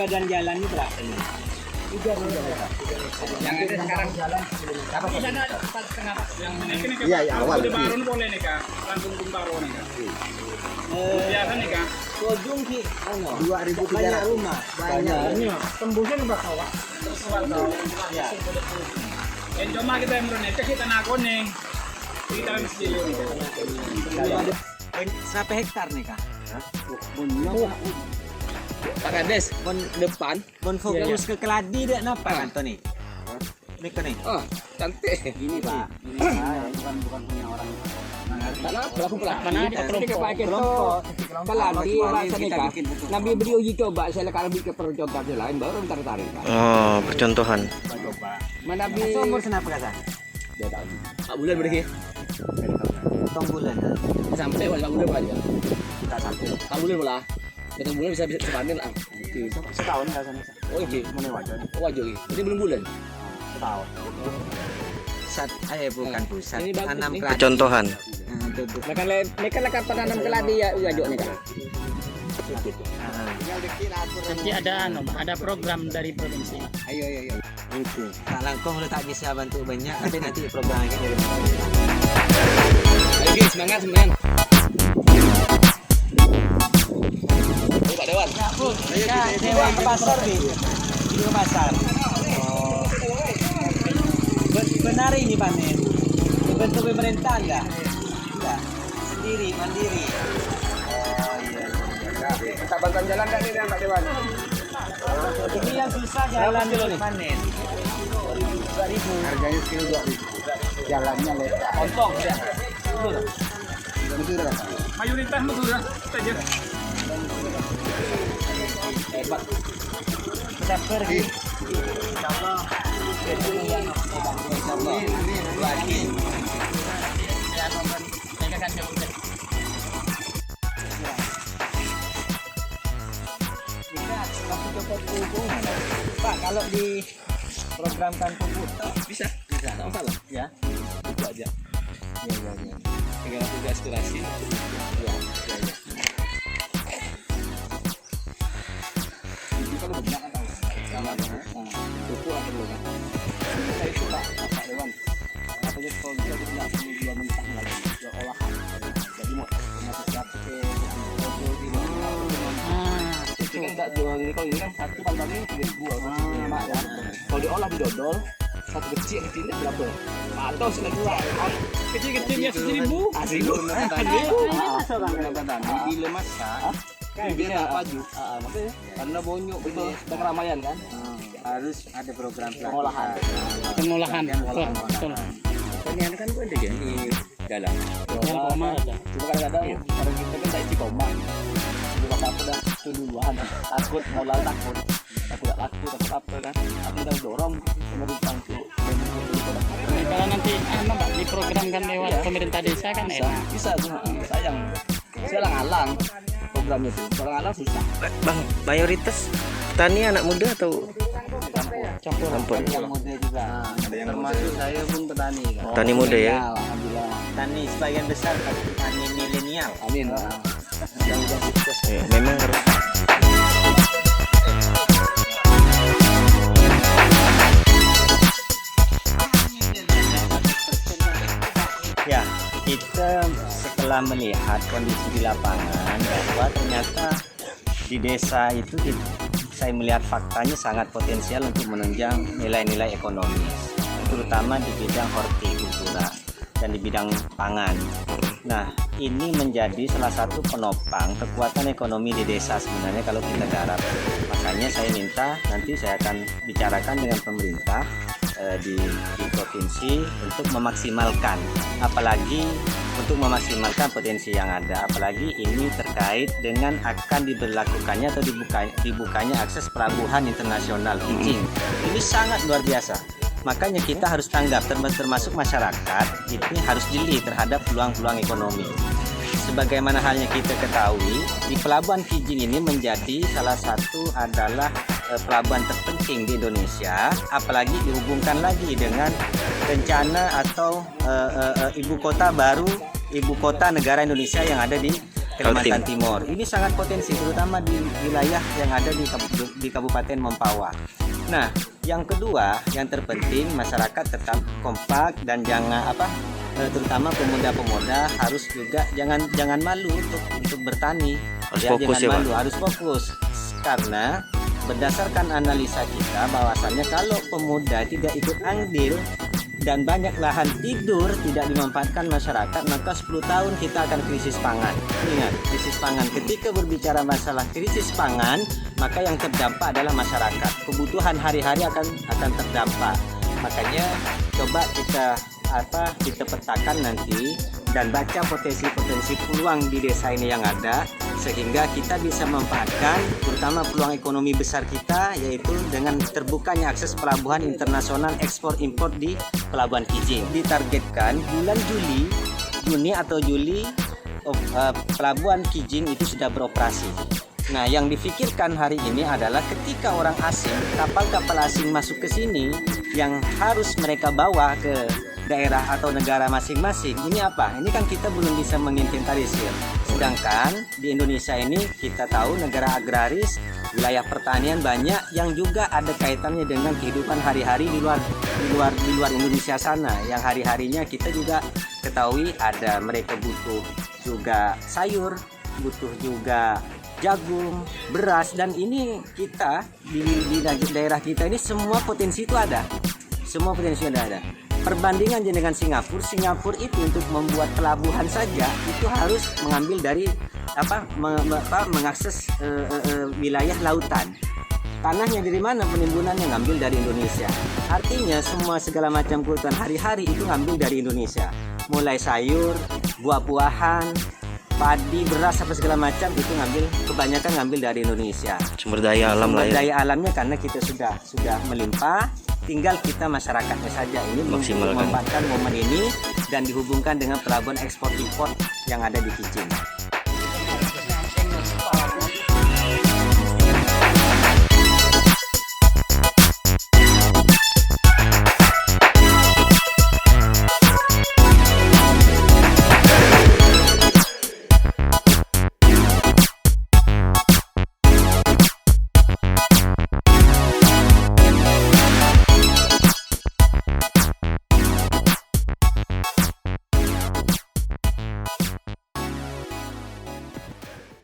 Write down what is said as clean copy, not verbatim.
badan jalan ini berapa ini? 3 Yang ada sekarang jalan apa di sana 4,5 Pak. Yang ini Iya, iya, awal. Udah baru boleh nih Kak. Langsung baru nih Kak. Biasa nih Kak. Ujung sih, 2.300 banyak rumah, banyak. Ini tembusnya ke bawah. Terus Ya. yang cuma kita yang beroneka kita nakon nih. Kita mesti Berapa hektar nih kak? Pak Kades, depan. Bon fokus ke keladi dek napa kan Tony? Nih nih. Oh, cantik. Gini pak. Bukan punya orang. Pelaku mana ada kelompok keladi rasa nikah. Nabi beliau uji coba saya kalau ke percontohan lain baru tertarik. Oh, percontohan. Mana bi Umur senapa kata? 2 tahun. 4 bulan berarti. Tong bulan. Sampai 4 bulan aja. Tak sampai. 4 bulan malah. 1 bulan bisa panen ah. Setahun nggak sana. Oh iya. Mana wajar? Wajar. Ini belum bulan. Setahun. Bukan pusat. Ini bagus Tanam nih. keladi. Percontohan. Mereka lekat penanam keladi ya wajar nih Kak. Nanti ada program dari provinsi. Ayo. Itu. Tak langkong lu tak bisa bantu banyak, tapi nanti program lagi dari Ayo guys, semangat. Pak Dewan. Dewan ke pasar nih. Ke pasar. Benar ini panen. Bentuk pemerintah enggak? Enggak. Sendiri, mandiri. Oh iya. Minta bantuan jalan enggak nih Pak Dewan? Ini yang susah jalan dulu nih. Panen. 2.000. Harganya sekilo 2.000. Jalannya lebar. Potong ya. Betul kan? Mayoritas betul ya. Saja. Hebat. Kita pergi. Insyaallah. Insyaallah. Lagi. Ya, mereka kan jauh deh. Kita kasih coba pupuk. Pak, kalau di programkan pupuk Bisa. Tak masalah. ya. Itu aja. Ya. Tinggal aku aspirasi. Ya. Ini kalau banyak kan tahu. Sama buku apa dulu kan? Saya itu Pak Dewan. Katanya kalau kita tidak perlu jual mentah lagi, jual olahan. Jadi mau siap ke foto di mana? Itu kan tak jual ini kalau ini kan satu paling 3.000 Pak ya. Kalau diolah didodol satu kecilnya berapa? Atau sudah jual kecil-kecilnya 1.000. 1.000. Bila masak, Dia tak maju. Makanya karena bonyok betul dan keramaian kan. Harus ada program Pengolahan. Pengolahan. Betul. Pertanyaan kan gue ada ya di dalam. Yang koma ada. Cuma kadang-kadang orang kita kan tak isi koma. Cuma apa dah itu duluan. Takut ngolah takut. Takut apa kan. Aku udah dorong pemerintah untuk Kalau nanti Pak diprogramkan lewat pemerintah desa kan enak. bisa tuh sayang. Saya alang-alang programnya itu. Alang-alang susah. Bang, mayoritas petani anak muda atau Campur. campur? yang muda juga. ada yang Termasuk saya pun petani kan. Petani muda ya. Alhamdulillah. Petani sebagian besar petani milenial. Amin. Yang udah sukses. Ya, memang harus. Ya, kita setelah melihat kondisi di lapangan bahwa ternyata di desa itu saya melihat faktanya sangat potensial untuk menunjang nilai-nilai ekonomis, terutama di bidang hortikultura dan di bidang pangan. Nah, ini menjadi salah satu penopang kekuatan ekonomi di desa sebenarnya kalau kita garap. Makanya saya minta nanti saya akan bicarakan dengan pemerintah di provinsi untuk memaksimalkan, apalagi untuk memaksimalkan potensi yang ada, apalagi ini terkait dengan akan diberlakukannya atau dibukanya akses pelabuhan internasional Kijing. Ini sangat luar biasa. Makanya kita harus tanggap, termasuk masyarakat ini harus jeli terhadap peluang-peluang ekonomi. Sebagaimana halnya kita ketahui, di Pelabuhan Kijing ini menjadi salah satu adalah pelabuhan terpenting di Indonesia, apalagi dihubungkan lagi dengan rencana atau ibu kota baru, ibu kota negara Indonesia yang ada di Kalimantan Timur. Ini sangat potensi, terutama di wilayah yang ada di Kabupaten Mempawah. Nah, yang kedua, yang terpenting masyarakat tetap kompak dan jangan terutama pemuda-pemuda harus juga jangan malu untuk bertani. Harus fokus jangan ya, Pak. malu, harus fokus karena berdasarkan analisa kita bahwasannya kalau pemuda tidak ikut andil dan banyak lahan tidur tidak dimanfaatkan masyarakat, maka 10 tahun kita akan krisis pangan. Ingat, krisis pangan. Ketika berbicara masalah krisis pangan, maka yang terdampak adalah masyarakat. Kebutuhan hari-hari akan terdampak. Makanya coba kita petakan nanti dan baca potensi-potensi peluang di desa ini yang ada, sehingga kita bisa memanfaatkan terutama peluang ekonomi besar kita, yaitu dengan terbukanya akses pelabuhan internasional ekspor impor di Pelabuhan Kijing. Ditargetkan bulan Juni atau Juli Pelabuhan Kijing itu sudah beroperasi. Nah, yang difikirkan hari ini adalah ketika orang asing, kapal-kapal asing masuk ke sini yang harus mereka bawa ke daerah atau negara masing-masing. Ini apa? Ini kan kita belum bisa menginventarisir. Sedangkan di Indonesia ini kita tahu negara agraris, wilayah pertanian banyak yang juga ada kaitannya dengan kehidupan hari-hari di luar Indonesia sana. Yang hari-harinya kita juga ketahui ada mereka butuh juga sayur, butuh juga jagung, beras, dan ini kita di daerah kita ini semua potensi itu ada. Semua potensi ada. Perbandingan dengan Singapura itu untuk membuat pelabuhan saja itu harus mengambil dari mengakses wilayah lautan. Tanahnya dari mana penimbunannya, ngambil dari Indonesia. Artinya semua segala macam kebutuhan hari-hari itu ngambil dari Indonesia. Mulai sayur, buah-buahan, padi, beras, apa segala macam itu kebanyakan ngambil dari Indonesia. Sumber daya alam lah Sumber ya. daya alamnya karena kita sudah melimpah, tinggal kita masyarakatnya saja ini Maksimalkan. memanfaatkan momen ini dan dihubungkan dengan pelabuhan ekspor impor yang ada di Kijing.